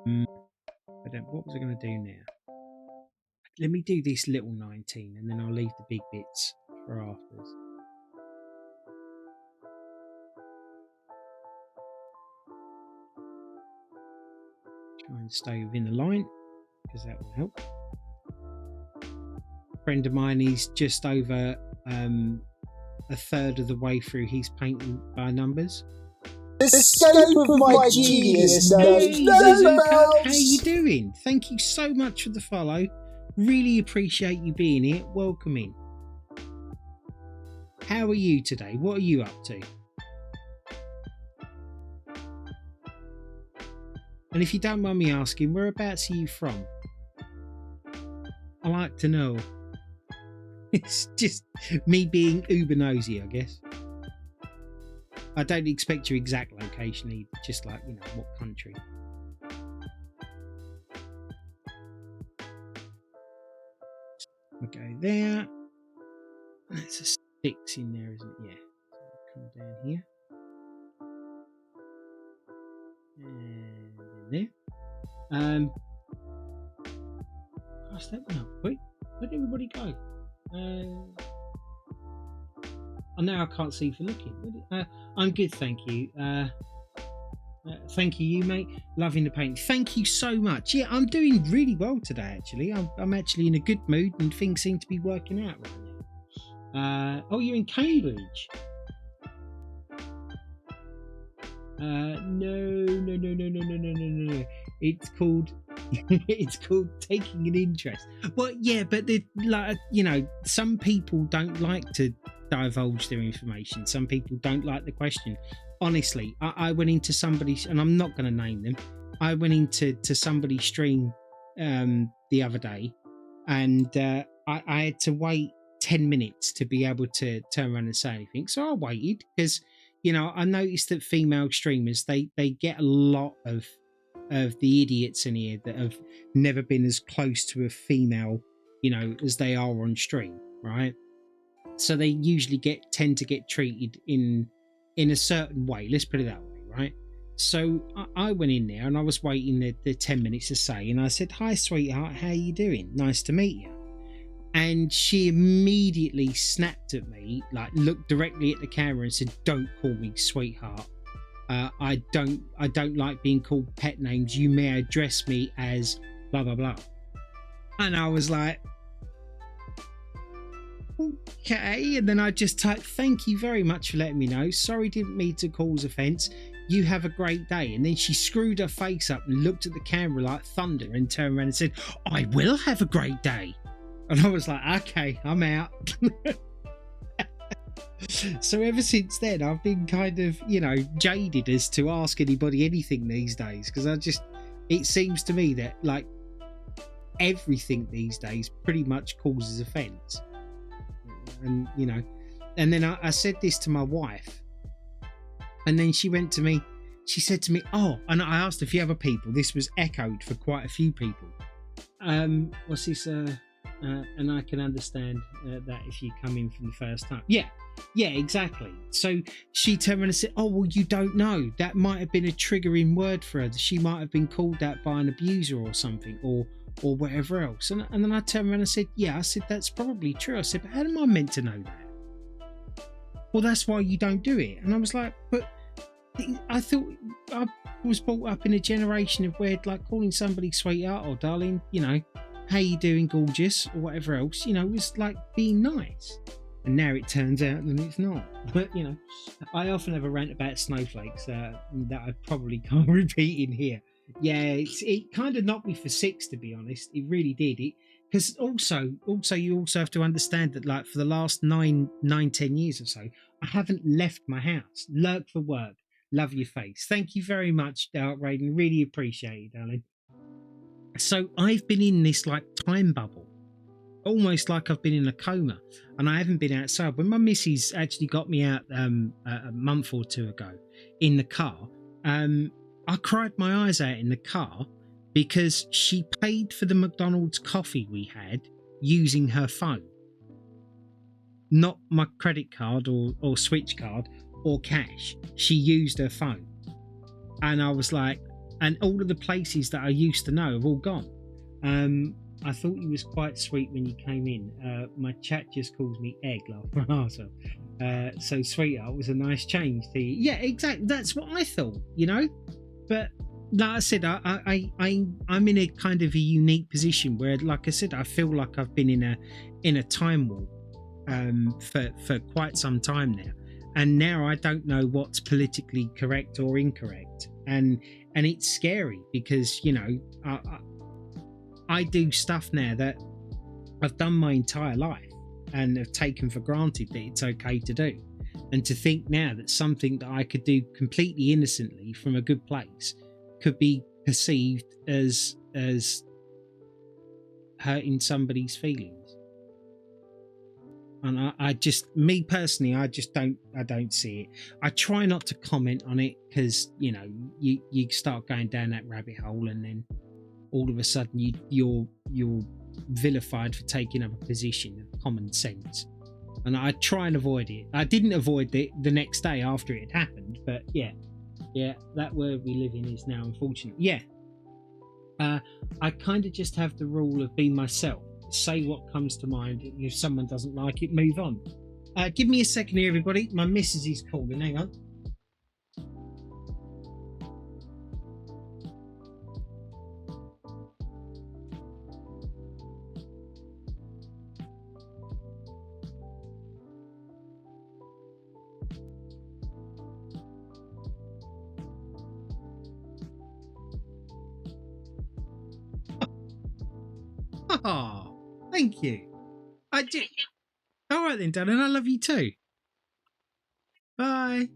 What was I going to do now? Let me do this little 19 and then I'll leave the big bits for afters. Try and stay within the line because that will help. A friend of mine, he's just over a third of the way through his painting by numbers. The scope of my genius knows no bounds. How you doing? Thank you so much for the follow. Really appreciate you being here. Welcome in. How are you today? What are you up to? And if you don't mind me asking, whereabouts are you from? I like to know. It's just me being uber nosy, I guess. I don't expect your exact location either, just like, you know, what country. Okay, there. There's a 6 in there, isn't it? Yeah. So come down here. And in there. Gosh, that went up quick. Where'd everybody go? Now I can't see for looking. I'm good, thank you. Thank you, mate. Loving the paint. Thank you so much. Yeah, I'm doing really well today, actually. I'm actually in a good mood and things seem to be working out right now. Oh, you're in Cambridge? No. It's called it's called taking an interest. Well, yeah, but some people don't like to divulge their information. Some people don't like the question. Honestly, I went into somebody's, and I'm not going to name them. I went into somebody's stream the other day, and I had to wait 10 minutes to be able to turn around and say anything. So I waited because, you know, I noticed that female streamers, they get a lot of the idiots in here that have never been as close to a female, you know, as they are on stream, right? So they usually tend to get treated in a certain way. Let's put it that way, right? So I went in there and I was waiting the 10 minutes to say, and I said, "Hi, sweetheart, how you doing? Nice to meet you." And she immediately snapped at me, like looked directly at the camera and said, "Don't call me sweetheart. I don't like being called pet names. You may address me as blah blah blah." And I was like, okay. And then I just typed, "Thank you very much for letting me know. Sorry, didn't mean to cause offence. You have a great day." And then she screwed her face up and looked at the camera like thunder and turned around and said, "I will have a great day." And I was like, okay, I'm out. So ever since then, I've been kind of, you know, jaded as to ask anybody anything these days, because it seems to me that like everything these days pretty much causes offence. And, you know, and then I said this to my wife, and then she said to me, "Oh," and I asked a few other people, this was echoed for quite a few people. What's this? And I can understand that if you come in from the first time. Yeah, exactly. So she turned around and said, "Oh, well, you don't know. That might have been a triggering word for her. She might have been called that by an abuser or something, or whatever else." And then I turned around and said, "Yeah," I said, "that's probably true." I said, "But how am I meant to know that?" "Well, that's why you don't do it." And I was like, but I thought I was brought up in a generation of where like calling somebody sweetheart or darling, you know, "How you doing, gorgeous," or whatever else, you know, was like being nice. And now it turns out that it's not. But, you know, I often have a rant about snowflakes that I probably can't repeat in here. Yeah, it kind of knocked me for 6, to be honest. It really did. Because also you also have to understand that, like, for the last 10 years or so, I haven't left my house. Lurk for work. Love your face. Thank you very much, Dark Raiden. Really appreciate it, darling. So I've been in this like time bubble, almost like I've been in a coma, and I haven't been outside. When my missus actually got me out a month or 2 ago in the car, I cried my eyes out in the car because she paid for the McDonald's coffee we had using her phone, not my credit card or switch card or cash. She used her phone, and I was like, and all of the places that I used to know have all gone. I thought you was quite sweet when you came in. My chat just calls me Egg, laughing my arse off. So sweetheart, was a nice change to you. Yeah, exactly. That's what I thought, you know. But like I said, I'm in a kind of a unique position where, like I said, I feel like I've been in a time warp for quite some time now, and now I don't know what's politically correct or incorrect, and it's scary because, you know, I do stuff now that I've done my entire life and have taken for granted that it's okay to do. And to think now that something that I could do completely innocently from a good place could be perceived as hurting somebody's feelings. And I just, me personally, I don't see it. I try not to comment on it because, you know, you start going down that rabbit hole and then all of a sudden you're vilified for taking up a position of common sense, and I try and avoid it. I didn't avoid it the next day after it had happened, but yeah, that world we live in is now unfortunate. I kind of just have the rule of being myself, say what comes to mind, and if someone doesn't like it, move on. Give me a second here, everybody. My missus is calling. Hang on. Oh, thank you. I do. All right then, darling. I love you too. Bye.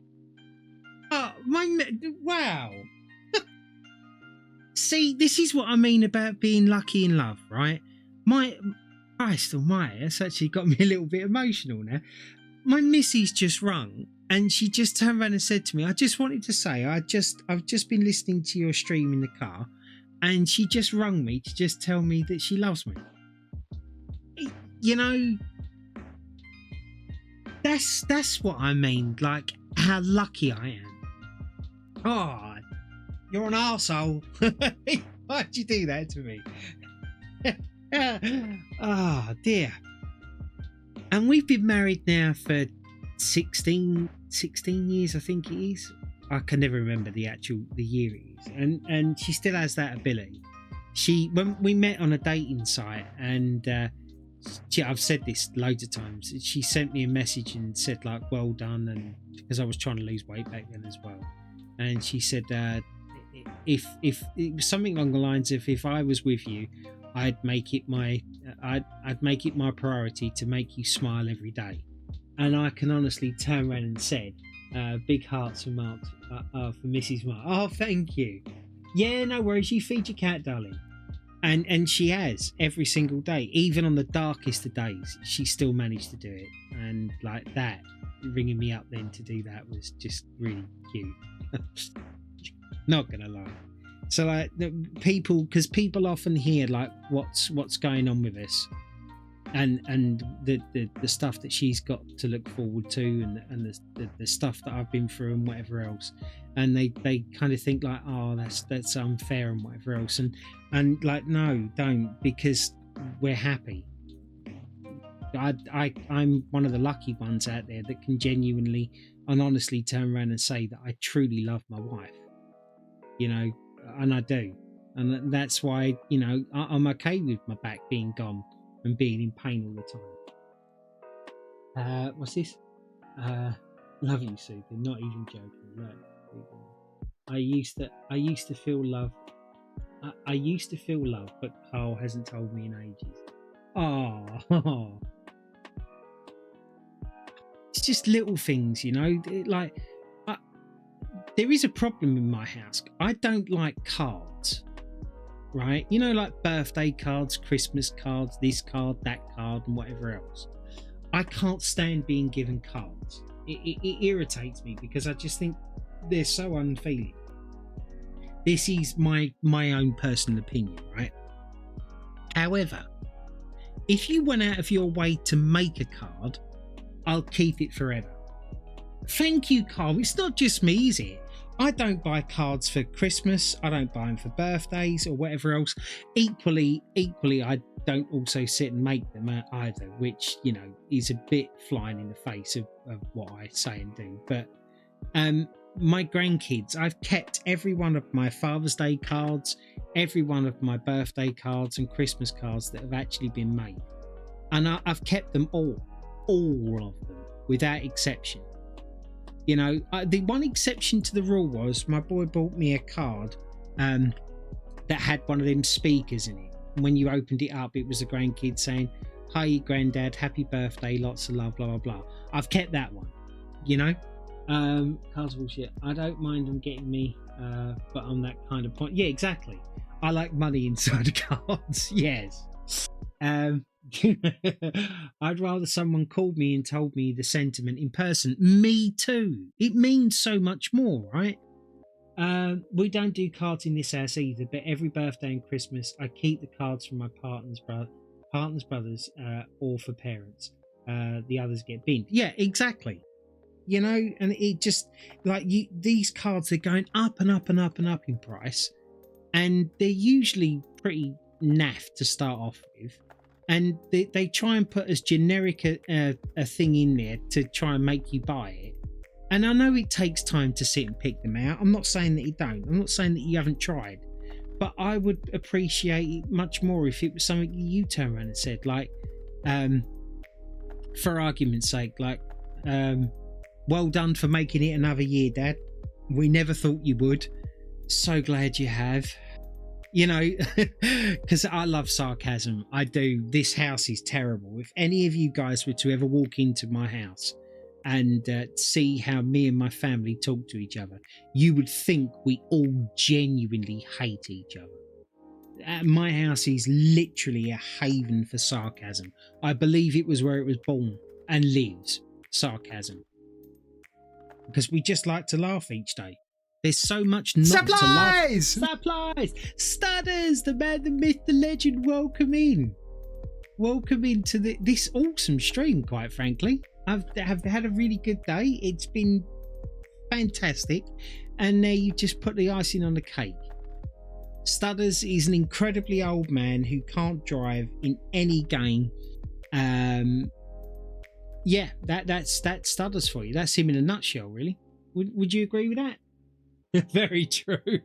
Oh, wow. See, this is what I mean about being lucky in love, right? My Christ almighty, that's actually got me a little bit emotional now. My missus just rung and she just turned around and said to me, I just wanted to say, I've just been listening to your stream in the car, and she just rung me to just tell me that she loves me. You know, that's what I mean, like how lucky I am. Oh, you're an arsehole. Why'd you do that to me? Oh dear. And we've been married now for 16 years, I think it is. I can never remember the year it is. And she still has that ability. When we met on a dating site, and I've said this loads of times, she sent me a message and said, like, well done, and because I was trying to lose weight back then as well. And she said, if it was something along the lines of, if I was with you, I'd make it my priority to make you smile every day. And I can honestly turn around and said, big hearts for Mark, for Mrs. Mark. Oh, thank you. Yeah, no worries. You feed your cat, darling. And she has every single day, even on the darkest of days, she still managed to do it. And like that, ringing me up then to do that was just really cute. Not gonna lie. So like because people often hear like what's going on with us, and the stuff that she's got to look forward to, and the stuff that I've been through and whatever else, and they kind of think like, oh, that's unfair and whatever else, and like, no, don't, because we're happy. I'm one of the lucky ones out there that can genuinely and honestly turn around and say that I truly love my wife, you know, and I do, and that's why, you know, I'm okay with my back being gone and being in pain all the time. What's this? Love you, Susan. Not even joking. No. I used to feel love. I used to feel love, but Carl hasn't told me in ages. Oh, it's just little things, you know. Like, there is a problem in my house. I don't like cards. Right, you know, like birthday cards, Christmas cards, this card, that card, and whatever else. I can't stand being given cards. It irritates me because I just think they're so unfeeling. This is my own personal opinion, right? However, if you went out of your way to make a card, I'll keep it forever. Thank you, Carl. It's not just me, is it? I don't buy cards for Christmas. I don't buy them for birthdays or whatever else. Equally, I don't also sit and make them either, which, you know, is a bit flying in the face of what I say and do. But my grandkids, I've kept every one of my Father's Day cards, every one of my birthday cards and Christmas cards that have actually been made. And I've kept them all of them, without exception. You know, the one exception to the rule was my boy bought me a card that had one of them speakers in it. And when you opened it up, it was a grandkid saying, "Hi, Granddad, happy birthday, lots of love, blah, blah, blah." I've kept that one, you know? Cards bullshit. I don't mind them getting me, but on that kind of point. Yeah, exactly. I like money inside the cards, yes. I'd rather someone called me and told me the sentiment in person. Me too. It means so much more, right? We don't do cards in this house either, but every birthday and Christmas I keep the cards from my partner's brothers, or for parents. The others get binned. Yeah, exactly. You know, and it just like these cards, they're going up and up and up and up in price, and they're usually pretty naff to start off with. And they try and put as generic a thing in there to try and make you buy it. And I know it takes time to sit and pick them out. I'm not saying that you don't. I'm not saying that you haven't tried. But I would appreciate it much more if it was something you turn around and said, like, for argument's sake, like, well done for making it another year, Dad. We never thought you would. So glad you have. You know, because I love sarcasm. I do. This house is terrible. If any of you guys were to ever walk into my house and see how me and my family talk to each other, you would think we all genuinely hate each other. My house is literally a haven for sarcasm. I believe it was where it was born and lives. Sarcasm. Because we just like to laugh each day. There's so much not to laugh. Supplies! Studders! The man, the myth, the legend, welcome in. Welcome into this awesome stream, quite frankly. I've had a really good day. It's been fantastic. And now you just put the icing on the cake. Studders is an incredibly old man who can't drive in any game. Yeah, that's Studders for you. That's him in a nutshell, really. Would you agree with that? Very true.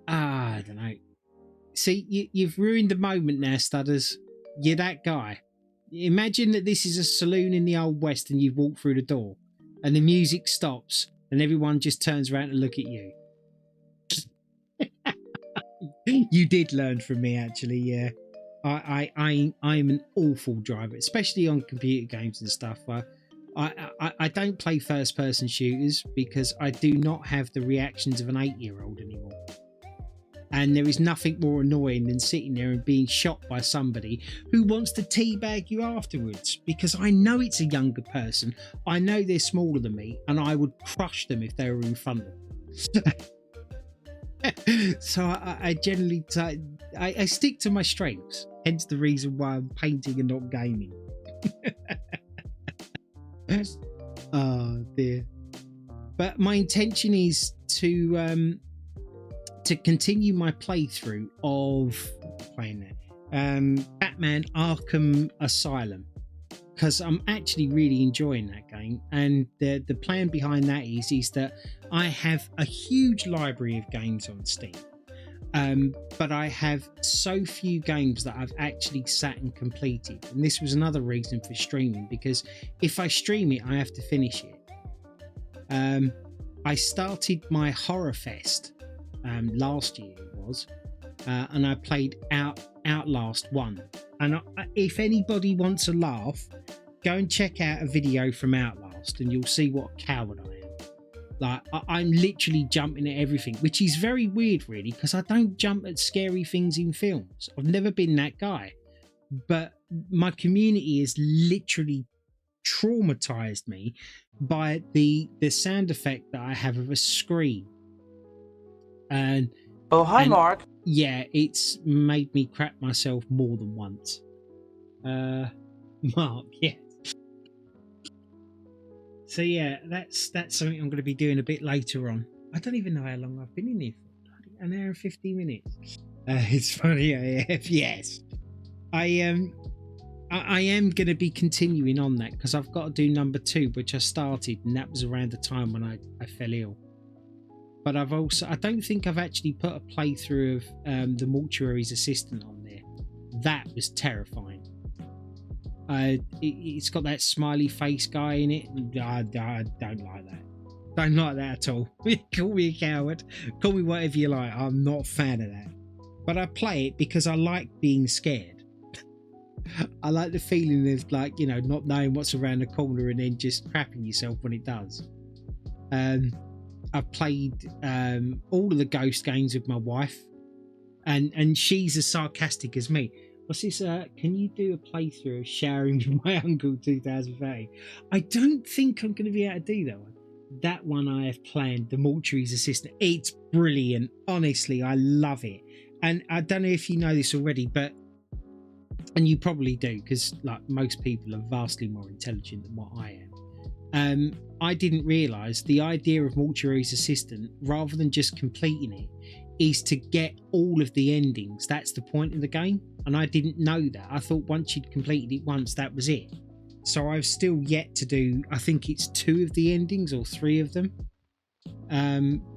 I don't know. See, you've ruined the moment now, Studders. You're that guy. Imagine that this is a saloon in the Old West and you've walked through the door and the music stops and everyone just turns around to look at you. You did learn from me, actually, yeah. I am an awful driver, especially on computer games and stuff. I don't play first person shooters because I do not have the reactions of an 8-year-old anymore. And there is nothing more annoying than sitting there and being shot by somebody who wants to teabag you afterwards, because I know it's a younger person. I know they're smaller than me and I would crush them if they were in front of me. So I generally I stick to my strengths, hence the reason why I'm painting and not gaming. Oh dear. But my intention is to continue my playthrough of playing that Batman Arkham Asylum, because I'm actually really enjoying that game. And the plan behind that is that I have a huge library of games on Steam, but I have so few games that I've actually sat and completed. And this was another reason for streaming, because if I stream it, I have to finish it. I started my Horror Fest last year, it was, and I played Outlast 1. And if anybody wants a laugh, go and check out a video from Outlast and you'll see what a coward I am. Like, I'm literally jumping at everything, which is very weird, really, because I don't jump at scary things in films. I've never been that guy. But my community has literally traumatized me by the sound effect that I have of a scream. And hi, Mark. Yeah, it's made me crap myself more than once. Mark, yeah. So yeah, that's something I'm going to be doing a bit later on. I don't even know how long I've been in here for. An hour and 50 minutes. It's funny AF. Yes, I am going to be continuing on that because I've got to do number 2, which I started, and that was around the time when I fell ill. But I don't think I've actually put a playthrough of the Mortuary's Assistant on there. That was terrifying. It's got that smiley face guy in it. I don't like that. Don't like that at all. Call me a coward. Call me whatever you like. I'm not a fan of that. But I play it because I like being scared. I like the feeling of, like, you know, not knowing what's around the corner and then just crapping yourself when it does. I've played all of the ghost games with my wife, and she's as sarcastic as me. What's this? Can you do a playthrough of Showering with My Uncle 2008? I don't think I'm going to be able to do that one. That one I have planned, the Mortuary's Assistant. It's brilliant. Honestly, I love it. And I don't know if you know this already, and you probably do, because like most people are vastly more intelligent than what I am. I didn't realise the idea of Mortuary's Assistant, rather than just completing it, is to get all of the endings. That's the point of the game, and I didn't know that. I thought once you'd completed it once, that was it. So I've still yet to do, I think it's 2 of the endings or 3 of them.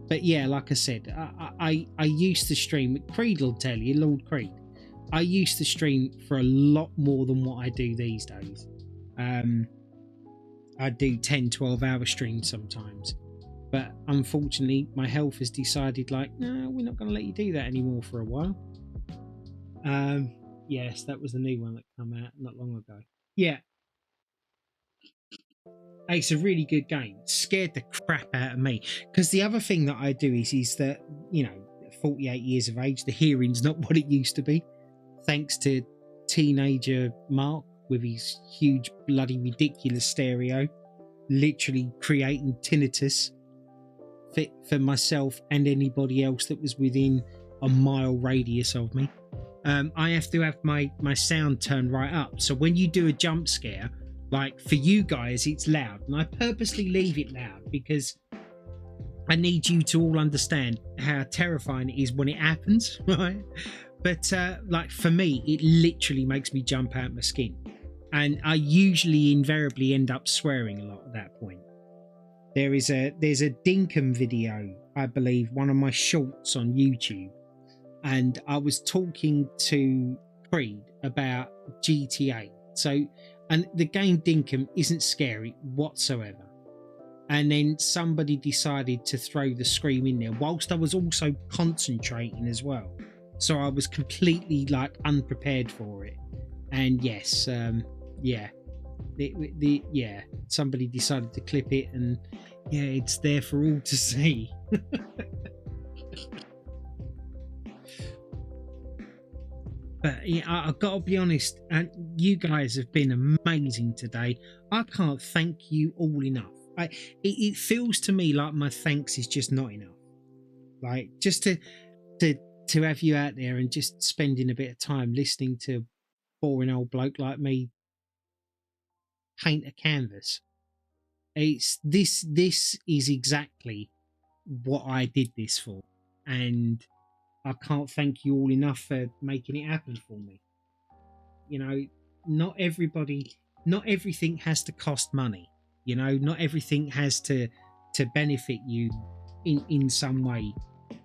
But yeah, like I said, I used to stream. Creed will tell you, Lord Creed, I used to stream for a lot more than what I do these days. I do 10-12 hour streams sometimes, but unfortunately my health has decided, like, no, we're not going to let you do that anymore for a while. Yes, that was the new one that came out not long ago. Yeah, it's a really good game. It scared the crap out of me, because the other thing that I do is that, you know, 48 years of age, the hearing's not what it used to be, thanks to teenager Mark with his huge bloody ridiculous stereo, literally creating tinnitus for myself and anybody else that was within a mile radius of me. I have to have my sound turned right up, so when you do a jump scare, like for you guys it's loud, and I purposely leave it loud because I need you to all understand how terrifying it is when it happens, right? But like for me, it literally makes me jump out my skin, and I usually invariably end up swearing a lot at that point. There's a Dinkum video, I believe, one of my shorts on YouTube, and I was talking to Creed about GTA. So, and the game Dinkum isn't scary whatsoever. And then somebody decided to throw the scream in there whilst I was also concentrating as well. So I was completely like unprepared for it. And yes, yeah, yeah, somebody decided to clip it, and yeah, it's there for all to see. But yeah, I've got to be honest, and you guys have been amazing today. I can't thank you all enough. It feels to me like my thanks is just not enough. Like, just to have you out there and just spending a bit of time listening to a boring old bloke like me paint a canvas. It's this is exactly what I did this for, and I can't thank you all enough for making it happen for me. You know, not everything has to cost money. You know, not everything has to benefit you in some way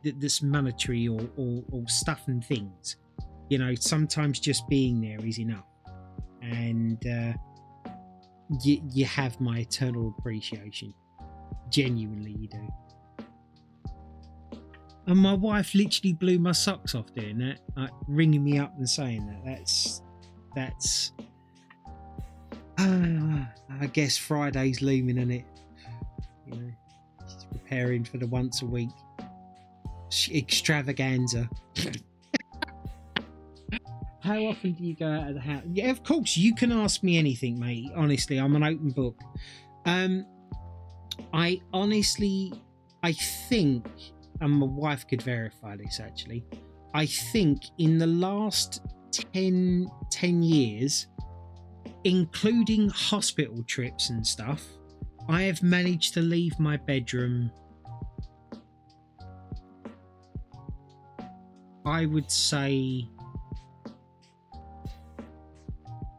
that's monetary or stuff and things. You know, sometimes just being there is enough, and you have my eternal appreciation. Genuinely, you do. And my wife literally blew my socks off doing that, like ringing me up and saying that. That's I guess Friday's looming, isn't it? You know, she's preparing for the once a week extravaganza. How often do you go out of the house? Yeah, of course, you can ask me anything, mate. Honestly, I'm an open book. I think, and my wife could verify this actually, I think in the last 10 years, including hospital trips and stuff, I have managed to leave my bedroom, I would say,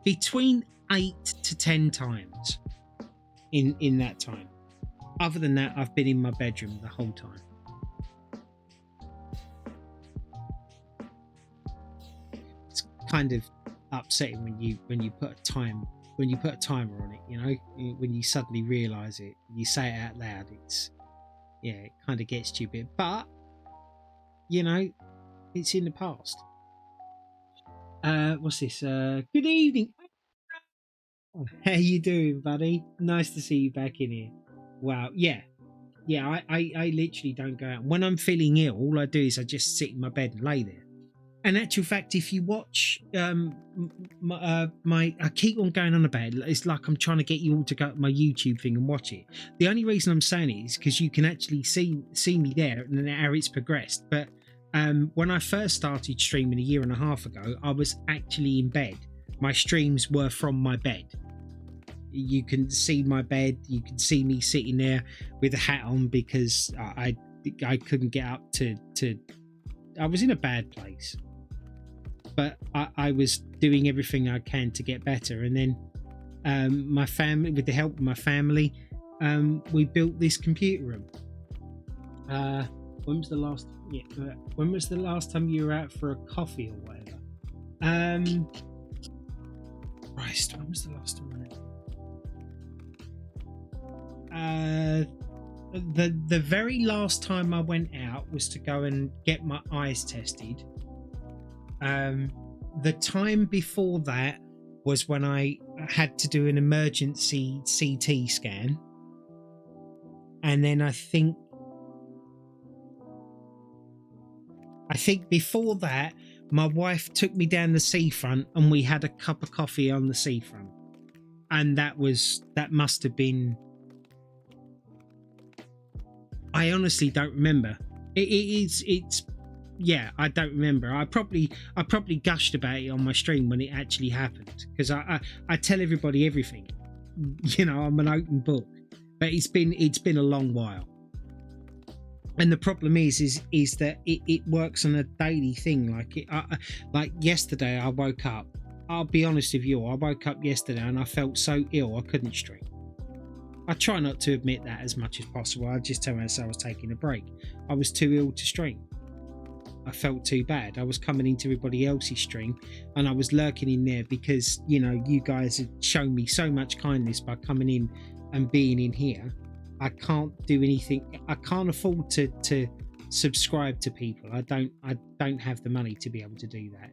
between 8 to 10 times in that time. Other than that, I've been in my bedroom the whole time. It's kind of upsetting when you put a timer on it, you know, when you suddenly realize it, you say it out loud, it kind of gets to you a bit, but you know, it's in the past. What's this? Good evening. How you doing, buddy? Nice to see you back in here. Wow. Yeah. I literally don't go out. When I'm feeling ill, all I do is I just sit in my bed and lay there. And actual fact, if you watch my I keep on going on about it. It's like I'm trying to get you all to go to my YouTube thing and watch it. The only reason I'm saying it is because you can actually see me there and how it's progressed. But when I first started streaming a year and a half ago, I was actually in bed. My streams were from my bed. You can see my bed. You can see me sitting there with a hat on because I couldn't get up to. I was in a bad place, but I was doing everything I can to get better. And then my family, with the help of my family, we built this computer room. When was the last? Yeah, when was the last time you were out for a coffee or whatever? Christ, when was the last time? The very last time I went out was to go and get my eyes tested. The time before that was when I had to do an emergency CT scan, and then I think before that my wife took me down the seafront and we had a cup of coffee on the seafront, and that must have been, I honestly don't remember. It's yeah, I don't remember. I probably gushed about it on my stream when it actually happened, because I tell everybody everything. You know, I'm an open book. But it's been a long while. And the problem is that it works on a daily thing. Like yesterday, I woke up. I'll be honest with you. I woke up yesterday and I felt so ill I couldn't stream. I try not to admit that as much as possible. I just tell myself I was taking a break. I was too ill to stream. I felt too bad. I was coming into everybody else's stream and I was lurking in there because, you know, you guys have shown me so much kindness by coming in and being in here. I can't do anything. I can't afford to subscribe to people. I don't have the money to be able to do that.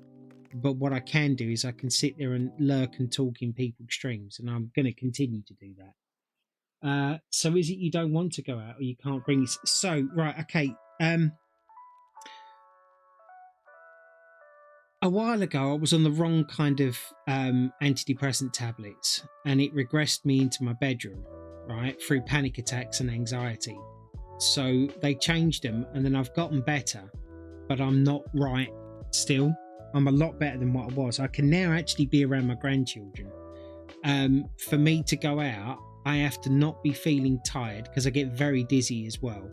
But what I can do is I can sit there and lurk and talk in people's streams, and I'm going to continue to do that. So is it you don't want to go out or you can't bring it? So, right, okay. A while ago, I was on the wrong kind of antidepressant tablets, and it regressed me into my bedroom, right, through panic attacks and anxiety. So they changed them, and then I've gotten better, but I'm not right still. I'm a lot better than what I was. I can now actually be around my grandchildren. For me to go out, I have to not be feeling tired because I get very dizzy as well.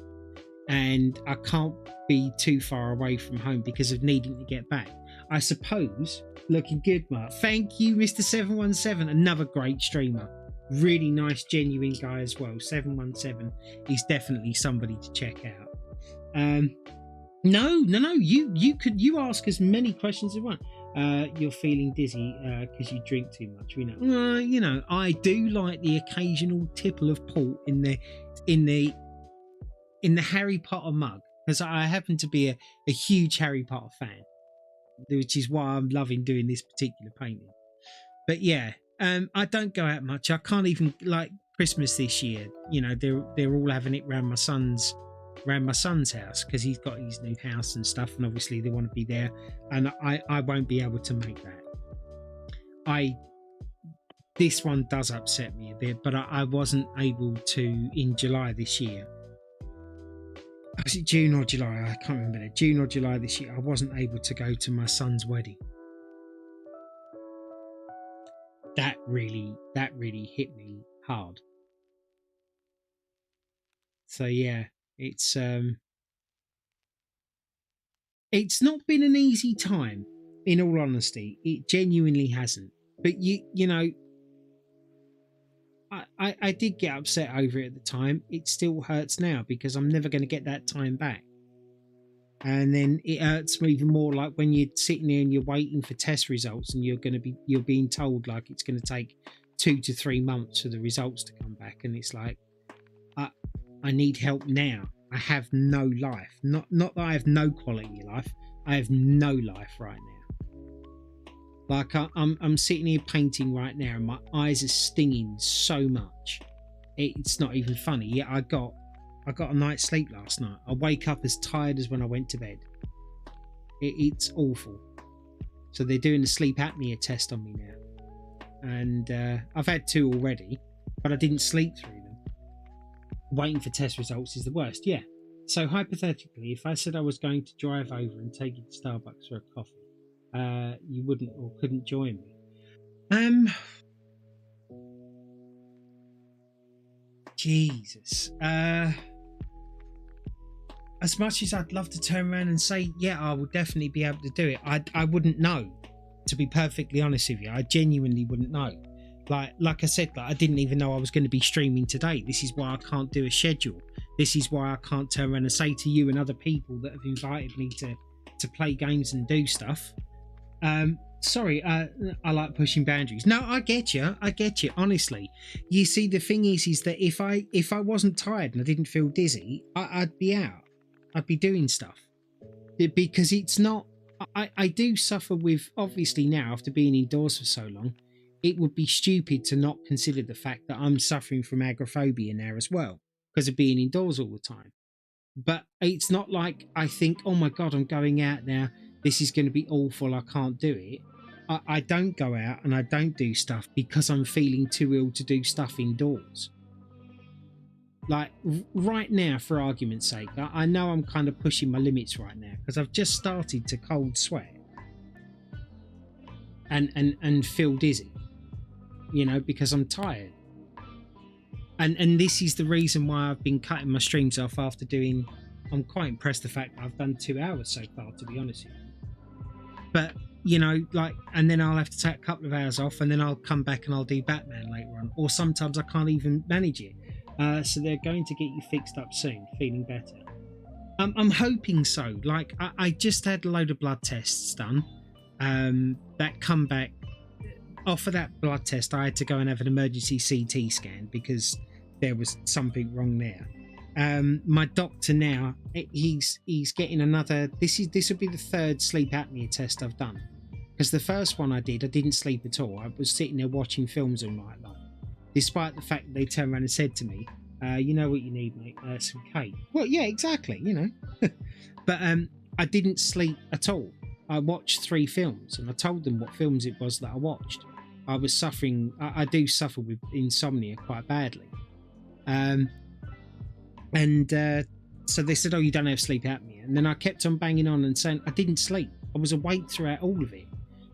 And I can't be too far away from home because of needing to get back. I suppose, looking good, Mark. Thank you, Mr. 717, another great streamer. Really nice, genuine guy as well. 717 is definitely somebody to check out. No. You ask as many questions as you want. You're feeling dizzy because you drink too much. We know. You know, I do like the occasional tipple of port in the Harry Potter mug, because I happen to be a huge Harry Potter fan, which is why I'm loving doing this particular painting. But yeah, I don't go out much. I can't even, like Christmas this year. You know, they're all having it around my son's house because he's got his new house and stuff, and obviously they want to be there, and I won't be able to make that. This one does upset me a bit, but I wasn't able to in July this year. Was it June or July? I can't remember. June or July this year, I wasn't able to go to my son's wedding. That really hit me hard. So yeah, it's not been an easy time, in all honesty. It genuinely hasn't. But you know, I did get upset over it at the time. It still hurts now because I'm never going to get that time back. And then it hurts me even more like when you're sitting there and you're waiting for test results and you're being told like it's going to take 2 to 3 months for the results to come back, and it's like I need help now. I have no life. Not that I have no quality of life. I have no life right now. Like I'm sitting here painting right now, and my eyes are stinging so much. It's not even funny. Yeah, I got a night's sleep last night. I wake up as tired as when I went to bed. It's awful. So they're doing a sleep apnea test on me now, and I've had 2 already, but I didn't sleep through them. Waiting for test results is the worst. Yeah. So hypothetically, if I said I was going to drive over and take you to Starbucks for a coffee, you wouldn't or couldn't join me. Jesus. As much as I'd love to turn around and say, yeah, I would definitely be able to do it, I wouldn't know. To be perfectly honest with you, I genuinely wouldn't know. Like I said, I didn't even know I was going to be streaming today. This is why I can't do a schedule. This is why I can't turn around and say to you and other people that have invited me to play games and do stuff, sorry, I like pushing boundaries. No, I get you, honestly. You see, the thing is that if I wasn't tired and I didn't feel dizzy, I'd be out. I'd be doing stuff. Because it's not, I do suffer with, obviously now, after being indoors for so long, it would be stupid to not consider the fact that I'm suffering from agoraphobia now as well, because of being indoors all the time. But it's not like I think, oh my God, I'm going out now, this is going to be awful, I can't do it. I don't go out and I don't do stuff because I'm feeling too ill to do stuff indoors. Like right now, for argument's sake, I know I'm kind of pushing my limits right now because I've just started to cold sweat and feel dizzy, you know, because I'm tired. And this is the reason why I've been cutting my streams off after doing, I'm quite impressed the fact that I've done 2 hours so far, to be honest with you. But, you know, like, and then I'll have to take a couple of hours off and then I'll come back and I'll do Batman later on. Or sometimes I can't even manage it. So they're going to get you fixed up soon, feeling better. I'm hoping so. Like, I just had a load of blood tests done that come back. Off of that blood test, I had to go and have an emergency CT scan because there was something wrong there. My doctor now, he's getting another. This will be the 3rd sleep apnea test I've done, because the first one I didn't sleep at all. I was sitting there watching films all night long, despite the fact that they turned around and said to me, "You know what you need, mate? Some cake." Well, yeah, exactly. You know, but I didn't sleep at all. I watched 3 films, and I told them what films it was that I watched. I was suffering. I do suffer with insomnia quite badly, so they said, "Oh, you don't have sleep apnea." And then I kept on banging on and saying I didn't sleep. I was awake throughout all of it.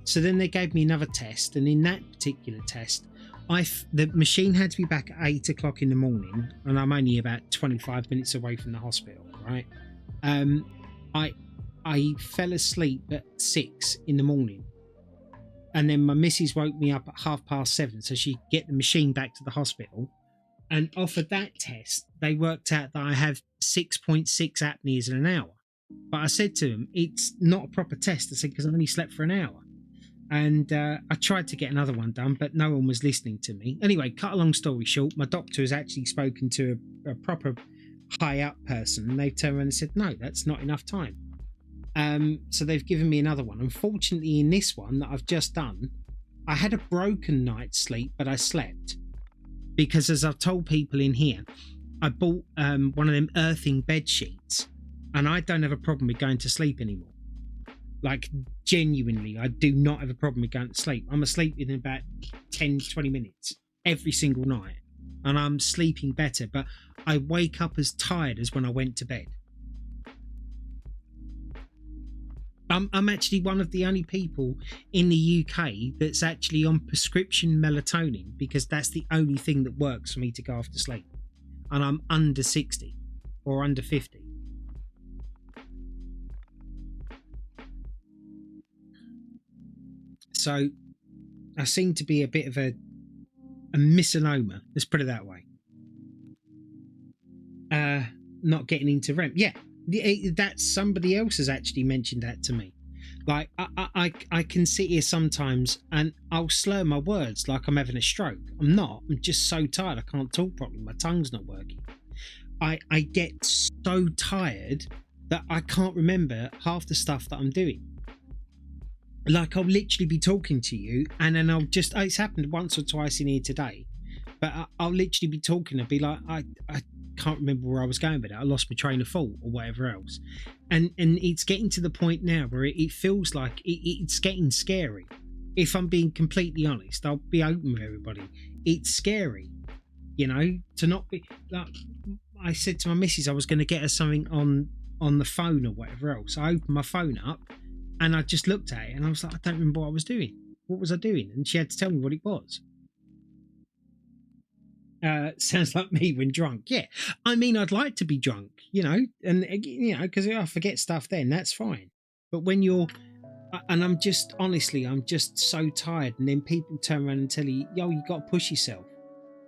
So then they gave me another test, and in that particular test, the machine had to be back at 8 o'clock in the morning, and I'm only about 25 minutes away from the hospital. Right? I fell asleep at 6 in the morning. And then my missus woke me up at 7:30 so she'd get the machine back to the hospital. And off of that test, they worked out that I have 6.6 apneas in an hour. But I said to them, it's not a proper test. I said, because I only slept for an hour. And I tried to get another one done, but no one was listening to me. Anyway, cut a long story short, my doctor has actually spoken to a proper high-up person, and they've turned around and said, no, that's not enough time. So they've given me another one. Unfortunately, in this one that I've just done, I had a broken night's sleep, but I slept because, as I've told people in here, I bought one of them earthing bed sheets, and I don't have a problem with going to sleep anymore. Like, genuinely, I do not have a problem with going to sleep. I'm asleep in about 10-20 minutes every single night, and I'm sleeping better, but I wake up as tired as when I went to bed. I'm actually one of the only people in the UK that's actually on prescription melatonin, because that's the only thing that works for me to go off to sleep. And I'm under 60. or under 50. So I seem to be a bit of a misnomer, let's put it that way. Not getting into REM. Yeah, that's somebody else has actually mentioned that to me. Like I can sit here sometimes and I'll slur my words like I'm having a stroke. I'm not. I'm just so tired. I can't talk properly. My tongue's not working. I get so tired that I can't remember half the stuff that I'm doing. Like I'll literally be talking to you and then I'll just, it's happened once or twice in here today, but I'll literally be talking and be like, I can't remember where I was going with it. I lost my train of thought or whatever else. And it's getting to the point now where it feels like it's getting scary. If I'm being completely honest, I'll be open with everybody. It's scary, you know, to not be like, I said to my missus I was going to get her something on the phone or whatever else. I opened my phone up and I just looked at it and I was like, I don't remember what I was doing. What was I doing? And she had to tell me what it was. Sounds like me when drunk. Yeah, I mean, I'd like to be drunk, you know, and you know, because I forget stuff then, that's fine. But when you're, and I'm just, honestly, I'm just so tired. And then people turn around and tell you, yo, you got to push yourself.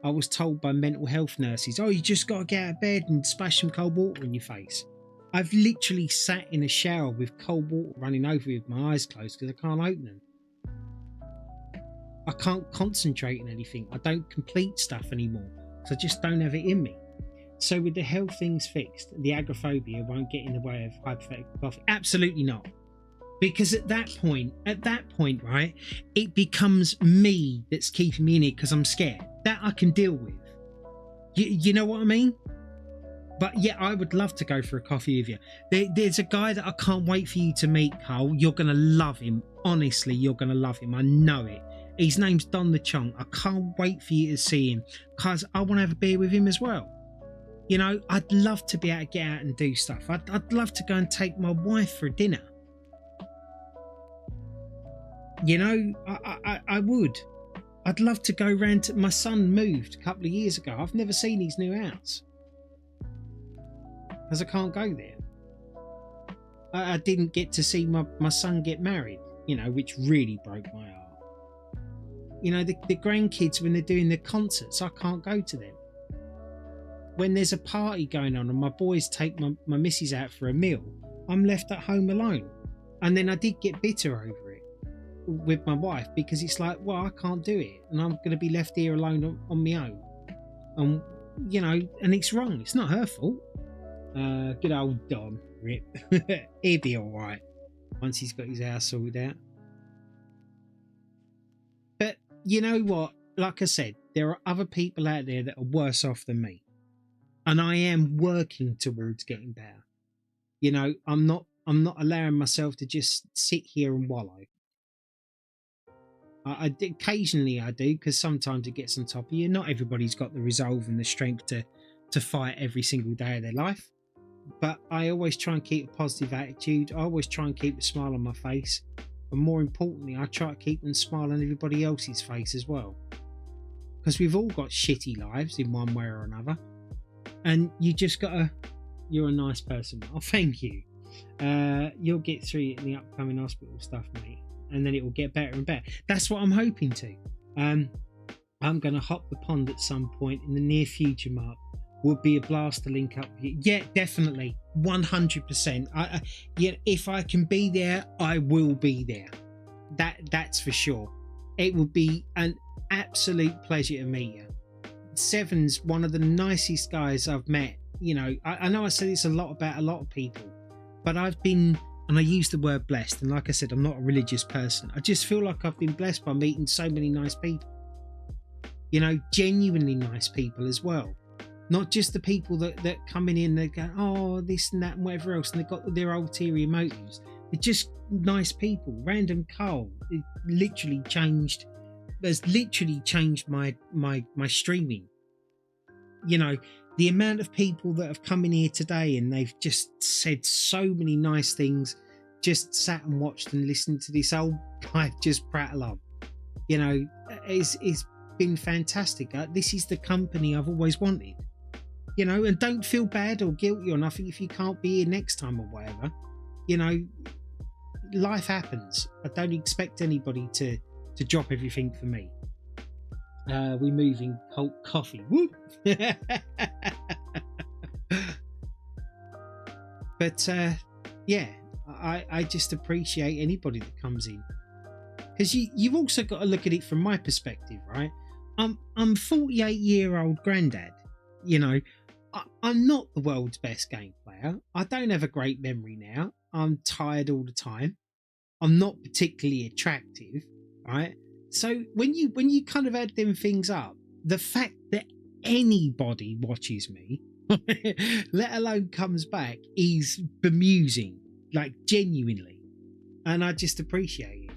I was told by mental health nurses, oh, you just got to get out of bed and splash some cold water in your face. I've literally sat in a shower with cold water running over me with my eyes closed because I can't open them. I can't concentrate on anything. I don't complete stuff anymore because I just don't have it in me. So with the health things fixed, the agoraphobia won't get in the way of hypothetical coffee. Absolutely not. Because at that point, right, it becomes me that's keeping me in it because I'm scared. That I can deal with. You know what I mean? But yeah, I would love to go for a coffee with you. There's a guy that I can't wait for you to meet, Carl. You're going to love him. Honestly, you're going to love him. I know it. His name's Don the Chong. I can't wait for you to see him because I want to have a beer with him as well. You know, I'd love to be able to get out and do stuff. I'd love to go and take my wife for dinner. You know, I would. I'd love to go round to... My son moved a couple of years ago. I've never seen his new house because I can't go there. I didn't get to see my son get married, you know, which really broke my heart. You know, the grandkids, when they're doing their concerts, I can't go to them. When there's a party going on and my boys take my missus out for a meal, I'm left at home alone. And then I did get bitter over it with my wife because it's like, well, I can't do it and I'm going to be left here alone on my own. You know, and it's wrong. It's not her fault. Good old Don, Rip. He'll be all right once he's got his house sorted out. But you know what? Like I said, there are other people out there that are worse off than me. And I am working towards getting better. You know, I'm not allowing myself to just sit here and wallow. Occasionally I do, because sometimes it gets on top of you. Not everybody's got the resolve and the strength to fight every single day of their life. But I always try and keep a positive attitude. I always try and keep a smile on my face. And more importantly, I try to keep a smile on everybody else's face as well. Because we've all got shitty lives in one way or another. And you just gotta... You're a nice person. Oh, thank you. You'll get through it in the upcoming hospital stuff, mate. And then it will get better and better. That's what I'm hoping to. I'm going to hop the pond at some point in the near future, Mark. Would be a blast to link up with you. Yeah, definitely. 100%. Yeah, if I can be there, I will be there. That's for sure. It will be an absolute pleasure to meet you. Seven's one of the nicest guys I've met. You know, I know I say this a lot about a lot of people, but I've been, and I use the word blessed, and like I said, I'm not a religious person. I just feel like I've been blessed by meeting so many nice people. You know, genuinely nice people as well. Not just the people that come in, they go, oh, this and that and whatever else, and they've got their ulterior motives. They're just nice people. Random Carl, it literally changed, has literally changed my streaming. You know, the amount of people that have come in here today and they've just said so many nice things, just sat and watched and listened to this old guy just prattle on. You know, it's been fantastic. This is the company I've always wanted. you know, and don't feel bad or guilty or nothing if you can't be here next time or whatever. You know, life happens. I don't expect anybody to drop everything for me. We moving cold coffee. Whoop. But yeah, I just appreciate anybody that comes in, because you've also got to look at it from my perspective, right? I'm 48-year-old granddad. You know, I'm not the world's best game player. I don't have a great memory now. I'm tired all the time. I'm not particularly attractive, right? So when you kind of add them things up, the fact that anybody watches me, let alone comes back, is bemusing, like genuinely, and I just appreciate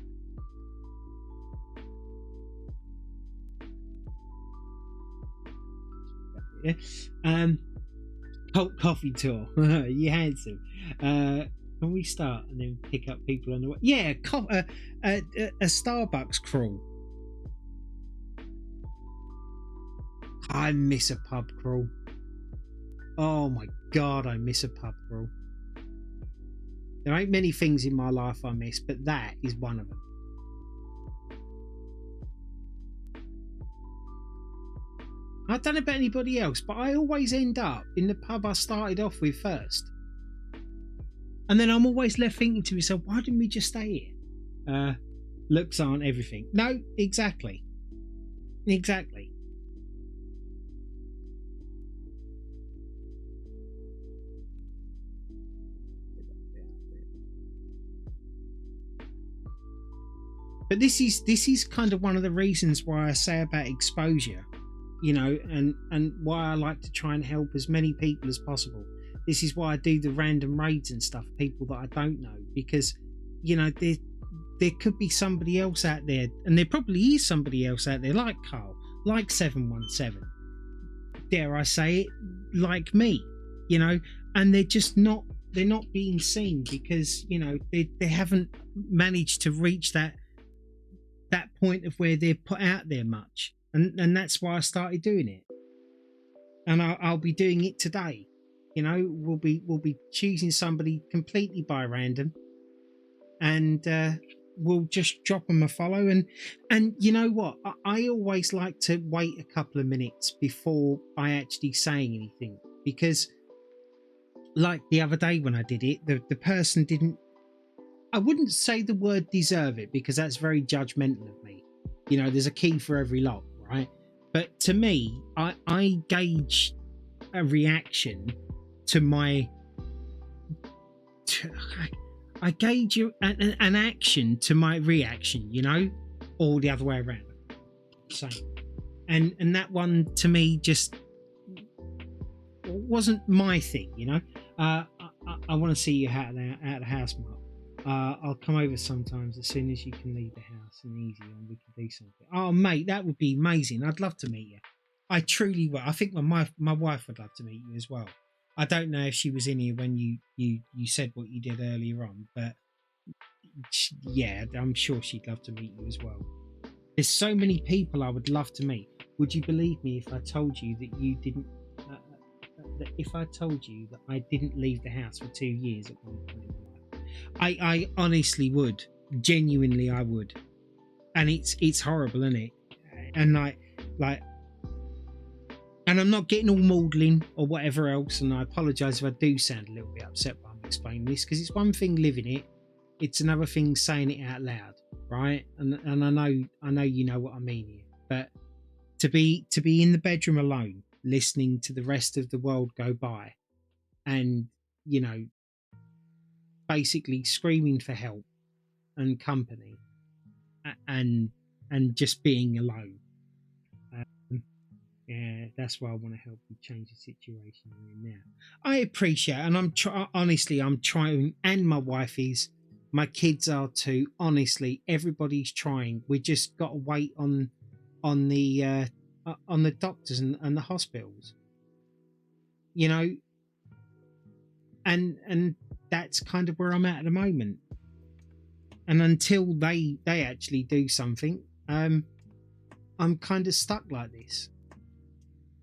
it. Yeah. Cult coffee tour. You handsome. Can we start and then pick up people on the way? Yeah, a Starbucks crawl. I miss a pub crawl. Oh my god, I miss a pub crawl. There ain't many things in my life I miss, but that is one of them. I don't know about anybody else, but I always end up in the pub I started off with first. And then I'm always left thinking to myself, why didn't we just stay here? Looks aren't everything. No, exactly. Exactly. But this is kind of one of the reasons why I say about exposure, you know, and why I like to try and help as many people as possible. This is why I do the random raids and stuff, people that I don't know, because, you know, there could be somebody else out there, and there probably is somebody else out there like Carl, like 717, dare I say it, like me, you know, and they're not being seen because, you know, they haven't managed to reach that point of where they're put out there much, and that's why I started doing it, and I'll be doing it today. You know, we'll be choosing somebody completely by random, and we'll just drop them a follow. And you know what? I always like to wait a couple of minutes before I actually saying anything, because, like the other day when I did it, the person didn't. I wouldn't say the word deserve it, because that's very judgmental of me. You know, there's a key for every lock, right? But to me, I gauge a reaction to my. I gauge an action to my reaction, you know, or the other way around. So, and that one to me just wasn't my thing, you know. I want to see you out of the house, Mark. I'll come over sometimes as soon as you can leave the house, and easy, and we can do something. Oh, mate, that would be amazing. I'd love to meet you. I truly would. I think my wife would love to meet you as well. I don't know if she was in here when you said what you did earlier on, but yeah, I'm sure she'd love to meet you as well. There's so many people I would love to meet. Would you believe me if I told you that you didn't? That if I told you that I didn't leave the house for 2 years at one point in my life, I honestly would. Genuinely, I would. And it's horrible, isn't it? And like. And I'm not getting all maudlin or whatever else, and I apologise if I do sound a little bit upset while I'm explaining this, because it's one thing living it, it's another thing saying it out loud, right? And I know you know what I mean here. But to be in the bedroom alone, listening to the rest of the world go by, and, you know, basically screaming for help and company, and just being alone. Yeah, that's why I want to help you change the situation you're in now. I appreciate it, and I'm trying, and my wife is, my kids are too. Honestly, everybody's trying. We just got to wait on the doctors and the hospitals, you know, and that's kind of where I'm at the moment. And until they actually do something, I'm kind of stuck like this.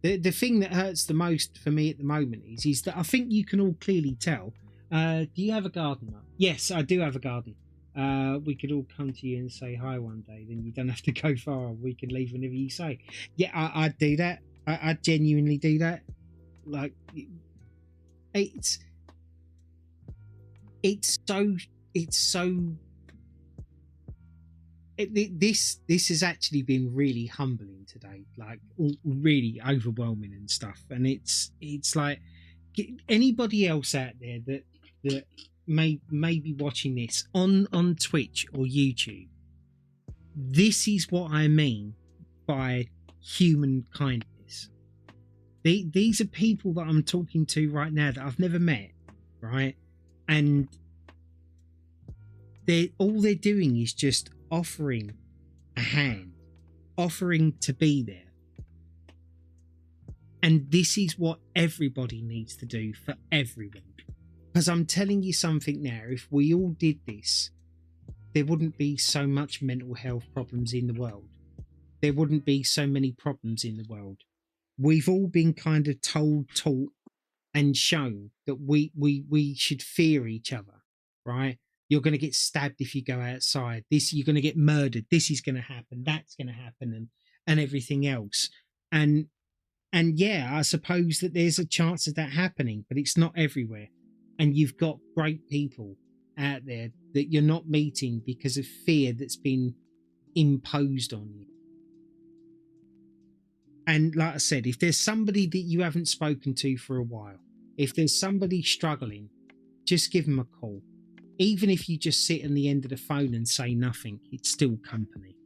The thing that hurts the most for me at the moment is that I think you can all clearly tell. Do you have a garden? Yes, I do have a garden. We could all come to you and say hi one day. Then you don't have to go far. We can leave whenever you say. Yeah, I'd do that. I genuinely do that. Like, it's so this has actually been really humbling today, like really overwhelming and stuff. And it's like, anybody else out there that may be watching this on Twitch or YouTube, this is what I mean by human kindness. These are people that I'm talking to right now that I've never met, right? And all they're doing is just offering a hand, offering to be there. And this is what everybody needs to do for everyone. Because I'm telling you something now, if we all did this, there wouldn't be so much mental health problems in the world. There wouldn't be so many problems in the world. We've all been kind of told, taught, and shown that we should fear each other, right? You're going to get stabbed if you go outside. You're going to get murdered. This is going to happen. That's going to happen, and everything else. And yeah, I suppose that there's a chance of that happening, but it's not everywhere. And you've got great people out there that you're not meeting because of fear that's been imposed on you. And like I said, if there's somebody that you haven't spoken to for a while, if there's somebody struggling, just give them a call. Even if you just sit on the end of the phone and say nothing, it's still company.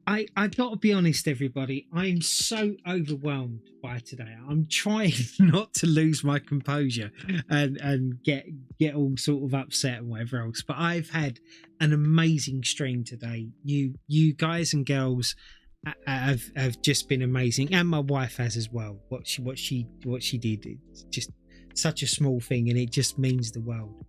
I got to be honest, everybody, I'm so overwhelmed by today. I'm trying not to lose my composure and get all sort of upset and whatever else. But I've had an amazing stream today. You guys and girls have just been amazing, and my wife has as well. What she did, it's just such a small thing, and it just means the world.